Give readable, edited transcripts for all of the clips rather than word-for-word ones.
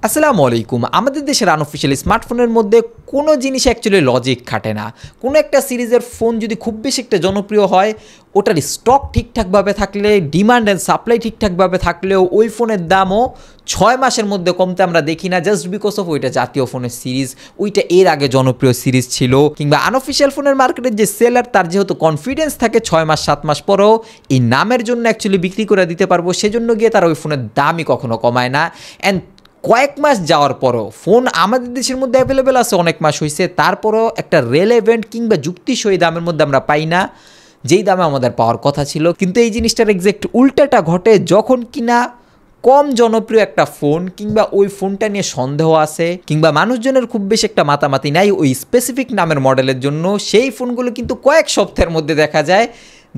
আসসালামু আলাইকুম। আমাদের দেশের আনঅফিশিয়াল স্মার্টফোনের মধ্যে কোনো জিনিস অ্যাকচুয়ালি লজিক খাটে না। কোনো একটা সিরিজের ফোন যদি খুব বেশি একটা জনপ্রিয় হয়, ওটার স্টক ঠিকঠাকভাবে থাকলে, ডিমান্ড অ্যান্ড সাপ্লাই ঠিকঠাকভাবে থাকলেও ওই ফোনের দামও 6 মাসের মধ্যে কমতে আমরা দেখি না, জাস্ট বিকজ অফ ওইটা জাতীয় ফোনের সিরিজ, ওইটা এর আগে জনপ্রিয় সিরিজ ছিল। কিংবা আনঅফিশিয়াল ফোনের মার্কেটের যে সেলার, তার যেহেতু কনফিডেন্স থাকে 6 মাস 7 মাস পরেও এই নামের জন্য অ্যাকচুয়ালি বিক্রি করে দিতে পারবো, সেজন্য গিয়ে তারা ওই ফোনের দামই কখনো কমায় না। অ্যান্ড কয়েক মাস যাওয়ার পরও ফোন আমাদের দেশের মধ্যে অ্যাভেলেবেল আছে, অনেক মাস হয়েছে, তারপরেও একটা রেলেভেন্ট কিংবা যুক্তিসই দামের মধ্যে আমরা পাই না, যেই দামে আমাদের পাওয়ার কথা ছিল। কিন্তু এই জিনিসটার এক্সাক্ট উল্টাটা ঘটে যখন কিনা কম জনপ্রিয় একটা ফোন কিংবা ওই ফোনটা নিয়ে সন্দেহ আছে কিংবা মানুষজনের খুব বেশি একটা মাতামাতি নাই ওই স্পেসিফিক নামের মডেলের জন্য, সেই ফোনগুলো কিন্তু কয়েক সপ্তাহের মধ্যে দেখা যায়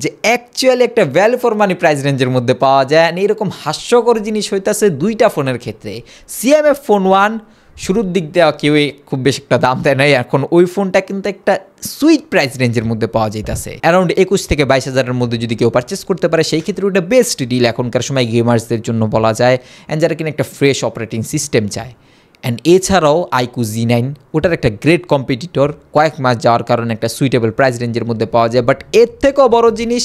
যে অ্যাকচুয়ালি একটা ভ্যালু ফর মানি প্রাইস রেঞ্জের মধ্যে পাওয়া যায়। আর এরকম হাস্যকর জিনিস হইতেছে দুইটা ফোনের ক্ষেত্রে। সিএমএফ ফোন 1 শুরুর দিক দেওয়া কেউই খুব বেশি একটা দাম দেয় নাই, এখন ওই ফোনটা কিন্তু একটা সুইট প্রাইস রেঞ্জের মধ্যে পাওয়া যাইতেছে, অ্যারাউন্ড 21 থেকে 22,000-এর মধ্যে যদি কেউ পারচেস করতে পারে, সেই ক্ষেত্রে ওটা বেস্ট ডিল এখনকার সময় গেমার্সদের জন্য বলা যায়, অ্যান্ড যারা কিনা একটা ফ্রেশ অপারেটিং সিস্টেম চায়। অ্যান্ড এছাড়াও আইকু Z9 ওটার একটা গ্রেট কম্পিটিটর, কয়েক মাস যাওয়ার কারণে একটা সুইটেবল প্রাইস রেঞ্জের মধ্যে পাওয়া যায়। বাট এর থেকেও বড় জিনিস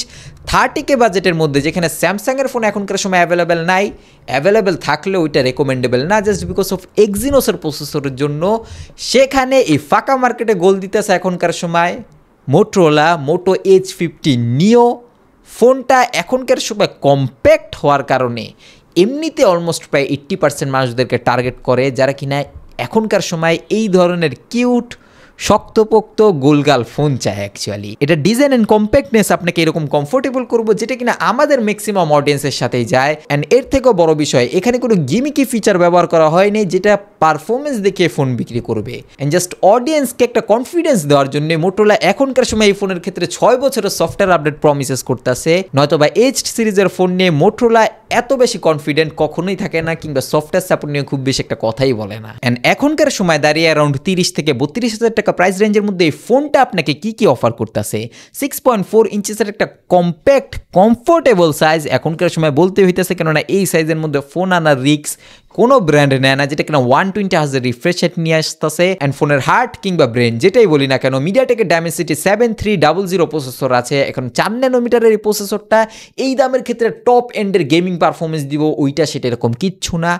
30K বাজেটের মধ্যে, যেখানে স্যামসাংয়ের ফোন এখনকার সময় অ্যাভেলেবেল নাই, অ্যাভেলেবেল থাকলেও ওইটা রেকমেন্ডেবল না জাস্ট বিকজ অফ এক্সিনোসের প্রসেসরের জন্য, সেখানে এই ফাঁকা মার্কেটে গোল দিতেছে এখনকার সময় মোটোরোলা মোটো H50 নিও। ফোনটা এখনকার সময় কম্প্যাক্ট হওয়ার কারণে এমনিতে অলমোস্ট প্রায় 80% মানুষদেরকে টার্গেট করে, যারা কিনা এখনকার সময় এই ধরনের কিউট শক্তপোক্ত গোলগাল ফোন চায়। অ্যাকচুয়ালি এটা ডিজাইন অ্যান্ড কম্প্যাক্টনেস আপনাকে এরকম কমফোর্টেবল করবো, যেটা কিনা আমাদের ম্যাক্সিমাম অডিয়েন্সের সাথেই যায়। অ্যান্ড এর থেকেও বড় বিষয়, এখানে কোনো গিমিকি ফিচার ব্যবহার করা হয়নি যেটা পারফরমেন্স দেখে ফোন বিক্রি করবে। অ্যান্ড জাস্ট অডিয়েন্সকে একটা কনফিডেন্স দেওয়ার জন্য মোটোরোলা এখনকার সময় এই ফোনের ক্ষেত্রে 6 বছরের সফটওয়্যার আপডেট প্রমিসেস করতেছে, নয়তোবা এইচড সিরিজের ফোন নিয়ে মোটোরোলা এত বেশি কনফিডেন্ট কখনোই থাকে না, কিংবা সফটওয়্যার সাপোর্ট নিয়ে খুব বেশি একটা কথাই বলে না। অ্যান্ড এখনকার সময় দাঁড়িয়ে অ্যারাউন্ড 30 থেকে 32,000 টাকা প্রাইস রেঞ্জের মধ্যে এই ফোনটা আপনাকে কি কি অফার করতেছে। 6.4 ইঞ্চেসের একটা কম্প্যাক্ট কমফোর্টেবল সাইজ এখনকার সময় বলতে হইতেছে, কেননা এই সাইজের মধ্যে ফোন আনার রিক্স কোনো ব্র্যান্ড নেয় না, যেটা কিনা 120 হার্জ রিফ্রেশ রেট নিয়ে আসতেছে। অ্যান্ড ফোনের হার্ট কিংবা ব্রেন যেটাই বলি না কেন, মিডিয়াটেকের ডাইমেনসিটি 7300 প্রসেসর আছে, এখন 4 ন্যানোমিটারের এই প্রসেসরটা এই দামের ক্ষেত্রে টপ এন্ডের গেমিং পারফরমেন্স দিব, ওইটা সেটা এরকম কিচ্ছু না,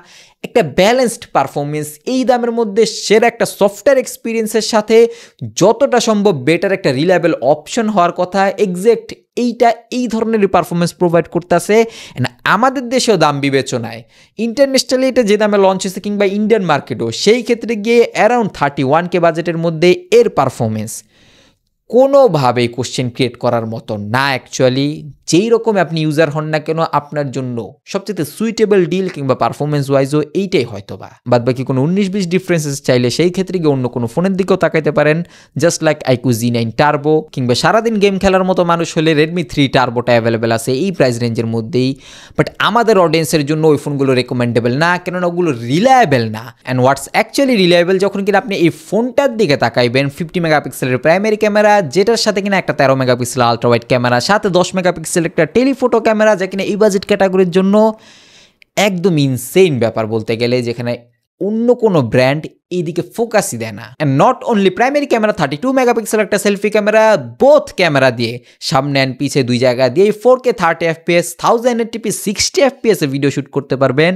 একটা ব্যালেন্সড পারফরমেন্স এই দামের মধ্যে সেরা একটা সফটওয়্যার এক্সপিরিয়েন্সের সাথে যতটা সম্ভব বেটার একটা রিলায়েবল অপশন হওয়ার কথা, এক্সাক্ট এইটা এই ধরনের পারফরমেন্স প্রোভাইড করতেছে। আমাদের দেশেও দাম বিবেচনায় ইন্টারন্যাশনালি এটা যে দামে লঞ্চ হয়েছে কিংবা ইন্ডিয়ান মার্কেটও, সেই ক্ষেত্রে গিয়ে অ্যারাউন্ড 31K বাজেটের মধ্যে এর পারফরমেন্স কোনোভাবেই কোশ্চেন ক্রিয়েট করার মতো না। অ্যাকচুয়ালি যেই রকম আপনি ইউজার হন না কেন, আপনার জন্য সবচেয়ে সুইটেবল ডিল কিংবা পারফরমেন্স ওয়াইজও এইটাই হয়তো বা, বাদ বাকি কোনো 19-20 ডিফারেন্সেস চাইলে সেই ক্ষেত্রে গিয়ে অন্য কোনো ফোনের দিকেও তাকাইতে পারেন, just like iQOO Z9 turbo, কিংবা সারাদিন গেম খেলার মতো মানুষ হলে Redmi 3 টার্বোটা অ্যাভেলেবেল আছে এই প্রাইস রেঞ্জের মধ্যেই। বাট আমাদের অডিয়েন্সের জন্য ওই ফোনগুলো রেকমেন্ডেবল না, কেননা ওগুলো রিলায়েবল না। অ্যান্ড হোয়াটস অ্যাকচুয়ালি রিলায়েবল, যখন কিনা আপনি এই ফোনটার দিকে তাকাইবেন, 50 মেগাপিক্সেলের প্রাইমারি ক্যামেরা, যেটার সাথে কিনা একটা 13 মেগাপিক্সেল আলট্রা ওয়াইড ক্যামেরা, সাথে 10 মেগাপিক্সেল একটা টেলিফোটো ক্যামেরা, যা কিনা এই বাজেট ক্যাটাগরির জন্য একদম ইনসেইন ব্যাপার বলতে গেলে, যেখানে অন্য কোনো ব্র্যান্ড এইদিকে ফোকাসই দেয় না। And not only primary camera, 32 megapixel একটা সেলফি ক্যামেরা, বোথ ক্যামেরা দিয়ে সামনে অ্যান্ড পিছে দুই জায়গা দিয়ে 4K 30 FPS 1080p 60 FPS এ ভিডিও শ্যুট করতে পারবেন।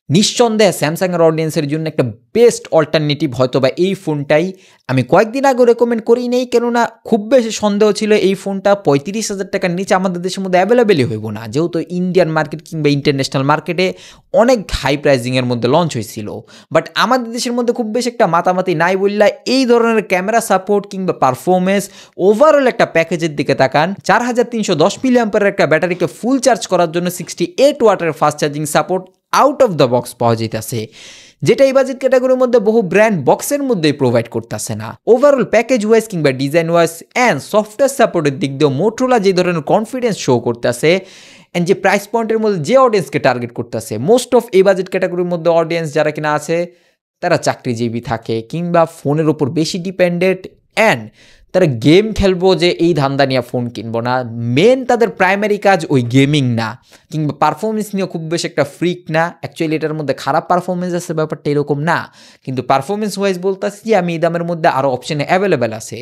নিঃসন্দেহে স্যামসাংয়ের অডিয়েন্সের জন্য একটা বেস্ট অল্টারনেটিভ হয়তো বা এই ফোনটাই। আমি কয়েকদিন আগে রেকমেন্ড করি নেই, কেননা খুব বেশি সন্দেহ ছিল এই ফোনটা 35,000 টাকার নিচে আমাদের দেশের মধ্যে অ্যাভেলেবেলই হইব না, যেহেতু ইন্ডিয়ান মার্কেট কিংবা ইন্টারন্যাশনাল মার্কেটে অনেক হাই প্রাইজিংয়ের মধ্যে লঞ্চ হয়েছিল। বাট আমাদের দেশের মধ্যে খুব বেশি একটা মাতামাতি নাই বললা এই ধরনের ক্যামেরা সাপোর্ট কিংবা পারফরমেন্স ওভারঅল একটা প্যাকেজের দিকে তাকান। 4310 মিলিঅ্যাম্পিয়ারের একটা ব্যাটারিকে ফুল চার্জ করার জন্য 68 ওয়াটের fast charging support out of the box পাওয়া যেতেছে, যেটা এই বাজেট ক্যাটাগরির মধ্যে বহু ব্র্যান্ড বক্সের মধ্যেই প্রোভাইড করতেছে না। ওভারঅল প্যাকেজ ওয়াইজ কিংবা ডিজাইন ওয়াইজ অ্যান্ড সফটওয়্যার সাপোর্টের দিক দিয়েও মোটোরোলা যে ধরনের কনফিডেন্স শো করতেছে অ্যান্ড যে প্রাইস পয়েন্টের মধ্যে যে অডিয়েন্সকে টার্গেট করতেছে, মোস্ট অফ এই বাজেট ক্যাটাগরির মধ্যে অডিয়েন্স যারা কিনা আছে তারা চাকরিজীবী থাকে কিংবা ফোনের ওপর বেশি ডিপেন্ডেন্ট, অ্যান্ড তারা গেম খেলবো যে এই ধান্দা নিয়ে ফোন কিনবো না। মেন তাদের প্রাইমারি কাজ ওই গেমিং না, কিংবা পারফরমেন্স নিয়ে খুব বেশি একটা ফ্রিক না। অ্যাকচুয়ালি এটার মধ্যে খারাপ পারফরমেন্স আছে ব্যাপারটা এরকম না, কিন্তু পারফরমেন্স ওয়াইজ বলতেছি যে আমি এই দামের মধ্যে আরও অপশন অ্যাভেলেবেল আছে।